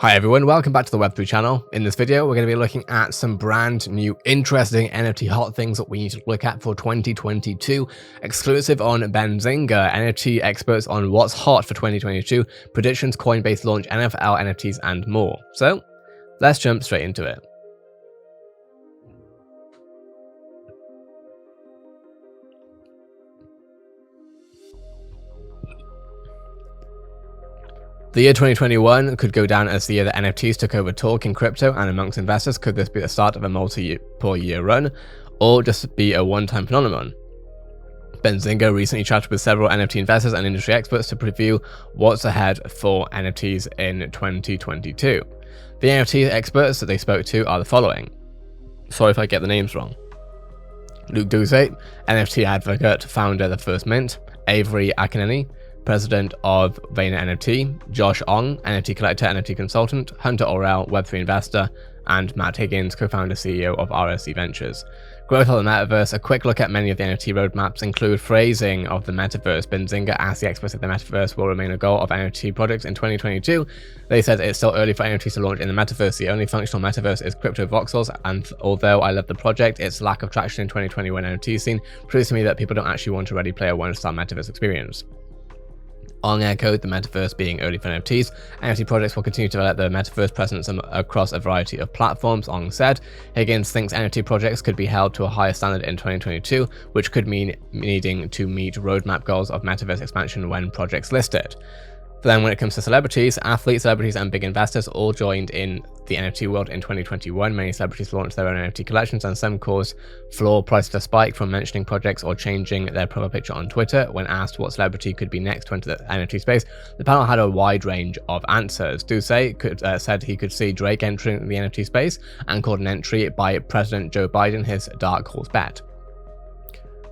Hi everyone, welcome back to the Web3 channel. In this video, we're going to be looking at some brand new, interesting NFT hot things that we need to look at for 2022. Exclusive on Benzinga, NFT experts on what's hot for 2022, predictions, Coinbase launch, NFL, NFTs, and more. So, let's jump straight into it. The year 2021 could go down as the year that NFTs took over talk in crypto, and amongst investors, could this be the start of a multi-year run, or just be a one-time phenomenon? Benzinga recently chatted with several NFT investors and industry experts to preview what's ahead for NFTs in 2022. The NFT experts that they spoke to are the following. Sorry if I get the names wrong. Luke Duse, NFT advocate, founder of the First Mint; Avery Akineni, president of Vayner NFT; Josh Ong, NFT collector, NFT consultant; Hunter Orell, Web3 investor; and Matt Higgins, co-founder CEO of RSC Ventures. Growth of the Metaverse. A quick look at many of the NFT roadmaps include phrasing of the Metaverse. Benzinga asked the experts if the Metaverse will remain a goal of NFT projects in 2022. They said it's still early for NFTs to launch in the Metaverse. The only functional Metaverse is crypto voxels, and although I love the project, its lack of traction in 2021 NFT scene proves to me that people don't actually want a Ready Player One style Metaverse experience. Ong echoed the Metaverse being early for NFTs. NFT projects will continue to develop their Metaverse presence across a variety of platforms, Ong said. Higgins thinks NFT projects could be held to a higher standard in 2022, which could mean needing to meet roadmap goals of Metaverse expansion when projects listed. But then when it comes to celebrities, athletes, celebrities, and big investors all joined in the NFT world in 2021. Many celebrities launched their own NFT collections, and some caused floor prices to spike from mentioning projects or changing their profile picture on Twitter. When asked what celebrity could be next to enter the NFT space, the panel had a wide range of answers. Duse said he could see Drake entering the NFT space and called an entry by President Joe Biden his dark horse bet.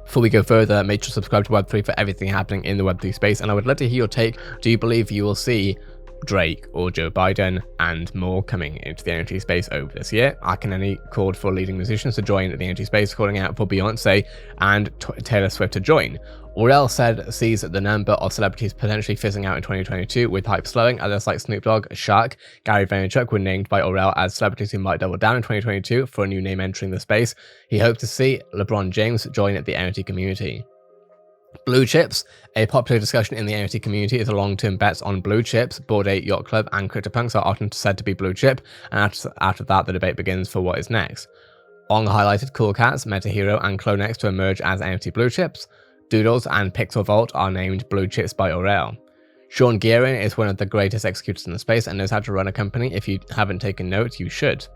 Before we go further, make sure to subscribe to Web3 for everything happening in the Web3 space, and I would love to hear your take. Do you believe you will see Drake or Joe Biden and more coming into the NFT space over this year? Akineni called for leading musicians to join the NFT space, calling out for Beyonce and Taylor Swift to join. Orell said sees the number of celebrities potentially fizzing out in 2022, with hype slowing. Others like Snoop Dogg, Shaq, Gary Vaynerchuk were named by Orell as celebrities who might double down in 2022 for a new name entering the space. He hoped to see LeBron James join the NFT community. Blue chips. A popular discussion in the NFT community is the long-term bets on blue chips. Bored Ape Yacht Club and CryptoPunks are often said to be blue chip, and after that the debate begins for what is next. Ong highlighted Cool Cats, MetaHero, and CloneX to emerge as NFT blue chips. Doodles and Pixel Vault are named blue chips by Orell. Sean Gearin is one of the greatest executors in the space and knows how to run a company. If you haven't taken note, you should.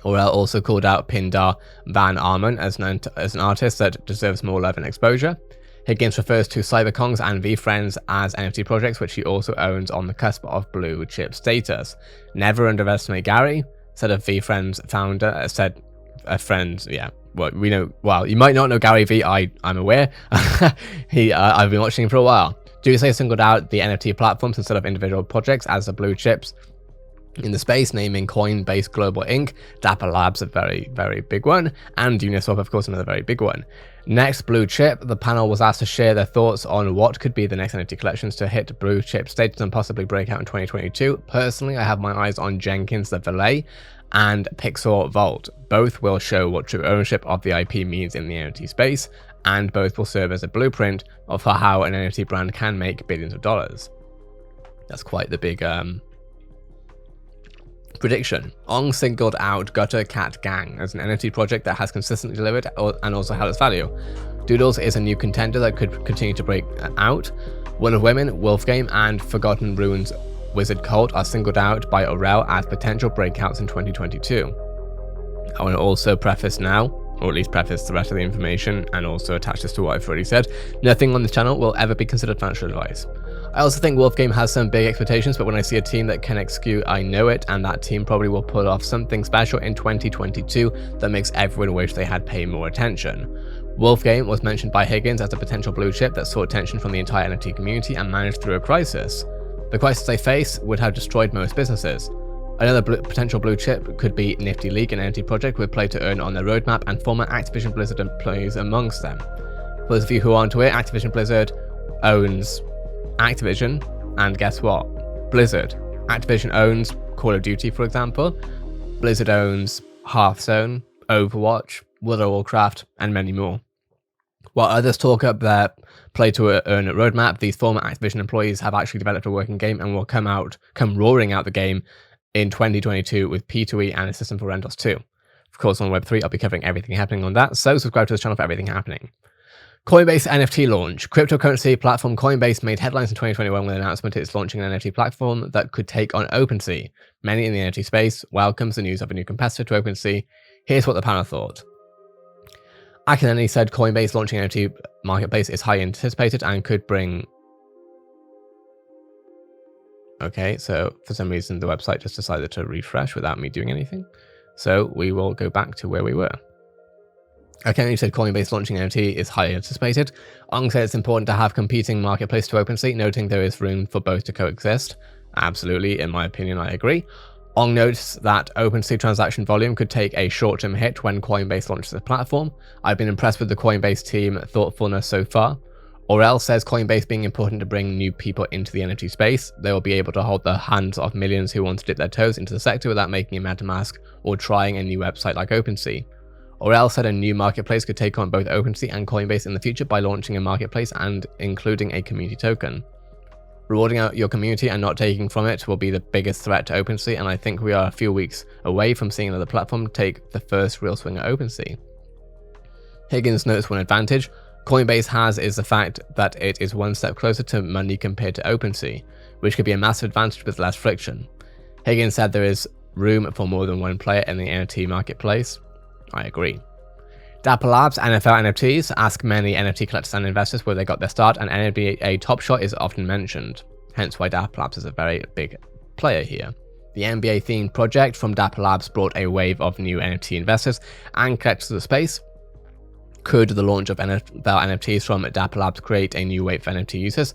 Orell also called out Pindar Van Arman as an artist that deserves more love and exposure. Higgins refers to Cyberkongs and VFriends as NFT projects, which he also owns, on the cusp of blue chip status. Never underestimate Gary, said a VFriends founder, said a friend, yeah. Well, you might not know Gary V, I'm aware. I've been watching him for a while. Duse singled out the NFT platforms instead of individual projects as the blue chips in the space, naming Coinbase Global Inc., Dapper Labs, a very, very big one, and Uniswap, of course, another very big one. Next, blue chip. The panel was asked to share their thoughts on what could be the next NFT collections to hit blue chip status and possibly break out in 2022. Personally, I have my eyes on Jenkins the Valet and Pixel Vault. Both will show what true ownership of the IP means in the NFT space, and both will serve as a blueprint of how an NFT brand can make billions of dollars. That's quite the big prediction. Ong singled out Gutter Cat Gang as an NFT project that has consistently delivered and also held its value. Doodles is a new contender that could continue to break out. Will of Women, Wolf Game, and Forgotten Ruins Wizard Cult are singled out by Orell as potential breakouts in 2022. I want to also preface now, or at least preface the rest of the information, and also attach this to what I've already said. Nothing on this channel will ever be considered financial advice. I also think Wolf Game has some big expectations, but when I see a team that can execute, I know it, and that team probably will pull off something special in 2022 that makes everyone wish they had paid more attention. Wolf Game was mentioned by Higgins as a potential blue chip that sought attention from the entire NFT community and managed through a crisis. The crisis they face would have destroyed most businesses. Another potential blue chip could be Nifty League, an NFT project with play to earn on their roadmap, and former Activision Blizzard employees amongst them. For those of you who aren't aware, Activision Blizzard owns Activision, and guess what? Blizzard. Activision owns Call of Duty, for example. Blizzard owns Hearthstone, Overwatch, World of Warcraft, and many more. While others talk up their play-to-earn roadmap, these former Activision employees have actually developed a working game and will come roaring out the game in 2022 with P2E and a system for rentals too. Of course, on Web3, I'll be covering everything happening on that, so subscribe to this channel for everything happening. Coinbase NFT launch. Cryptocurrency platform Coinbase made headlines in 2021 with an announcement it's launching an NFT platform that could take on OpenSea. Many in the NFT space welcomes the news of a new competitor to OpenSea. Here's what the panel thought. Akineni said Coinbase launching an NFT marketplace is highly anticipated and could bring... Okay, so for some reason the website just decided to refresh without me doing anything. So we will go back to where we were. Akineni said Coinbase launching an NFT is highly anticipated. Ong said it's important to have competing marketplace to OpenSea, noting there is room for both to coexist. Absolutely, in my opinion, I agree. Ong notes that OpenSea transaction volume could take a short-term hit when Coinbase launches the platform. I've been impressed with the Coinbase team thoughtfulness so far. Orel says Coinbase being important to bring new people into the NFT space. They will be able to hold the hands of millions who want to dip their toes into the sector without making a MetaMask or trying a new website like OpenSea. Orel said a new marketplace could take on both OpenSea and Coinbase in the future by launching a marketplace and including a community token. Rewarding out your community and not taking from it will be the biggest threat to OpenSea, and I think we are a few weeks away from seeing another platform take the first real swing at OpenSea. Higgins notes one advantage Coinbase has is the fact that it is one step closer to money compared to OpenSea, which could be a massive advantage with less friction. Higgins said there is room for more than one player in the NFT marketplace. I agree. Dapper Labs, NFL NFTs, ask many NFT collectors and investors where they got their start, and NBA Top Shot is often mentioned, hence why Dapper Labs is a very big player here. The NBA themed project from Dapper Labs brought a wave of new NFT investors and collectors to the space. Could the launch of NFL NFTs from Dapper Labs create a new wave for NFT users?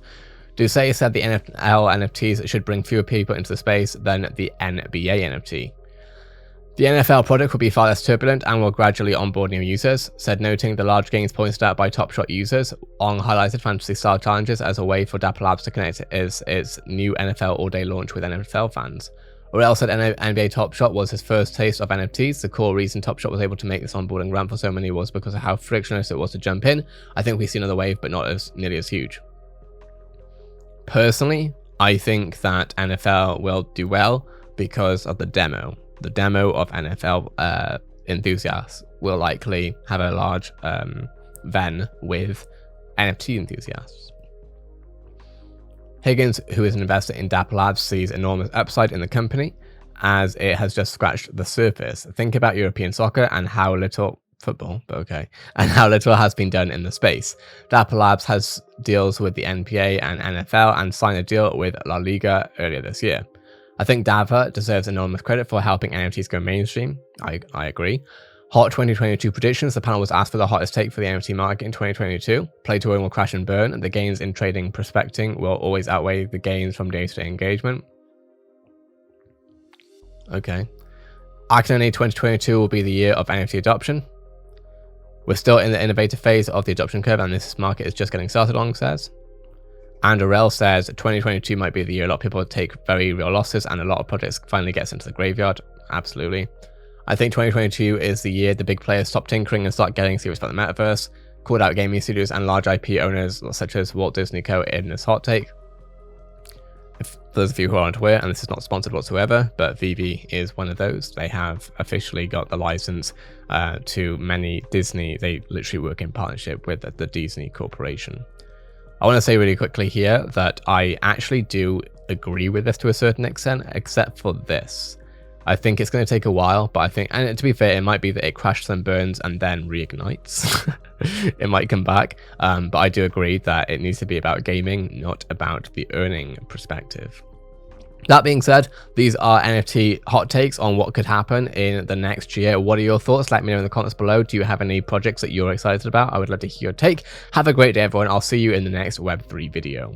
Ducey said the NFL NFTs should bring fewer people into the space than the NBA NFT. The NFL product will be far less turbulent and will gradually onboard new users, said, noting the large gains pointed out by Top Shot users. Ong highlighted Fantasy Star Challenges as a way for Dapper Labs to connect its new NFL all-day launch with NFL fans. Orel said NBA Top Shot was his first taste of NFTs. The core reason Top Shot was able to make this onboarding ramp for so many was because of how frictionless it was to jump in. I think we see another wave, but not nearly as huge. Personally, I think that NFL will do well because of the demo. The demo of NFL enthusiasts will likely have a large ven with NFT enthusiasts. Higgins, who is an investor in Dapper Labs, sees enormous upside in the company as it has just scratched the surface. Think about European soccer and how little football, but okay, and how little has been done in the space. Dapper Labs has deals with the NBA and NFL and signed a deal with La Liga earlier this year. I think Dapper deserves enormous credit for helping NFTs go mainstream. I agree. Hot 2022 predictions. The panel was asked for the hottest take for the NFT market in 2022. Play to earn will crash and burn. The gains in trading prospecting will always outweigh the gains from day-to-day engagement. Okay. Akineni 2022 will be the year of NFT adoption. We're still in the innovative phase of the adoption curve, and this market is just getting started, Ong says. And Orel says 2022 might be the year a lot of people take very real losses and a lot of projects finally gets into the graveyard. Absolutely. I think 2022 is the year the big players stop tinkering and start getting serious about the metaverse. Called out gaming studios and large IP owners such as Walt Disney Co. in this hot take. For those of you who aren't aware, and this is not sponsored whatsoever, but Vivi is one of those. They have officially got the license to many Disney. They literally work in partnership with the Disney Corporation. I want to say really quickly here that I actually do agree with this to a certain extent, except for this. I think it's going to take a while, but I think, and to be fair, it might be that it crashes and burns and then reignites. It might come back, but I do agree that it needs to be about gaming, not about the earning perspective. That being said, these are NFT hot takes on what could happen in the next year. What are your thoughts? Let me know in the comments below. Do you have any projects that you're excited about? I would love to hear your take. Have a great day, everyone. I'll see you in the next Web3 video.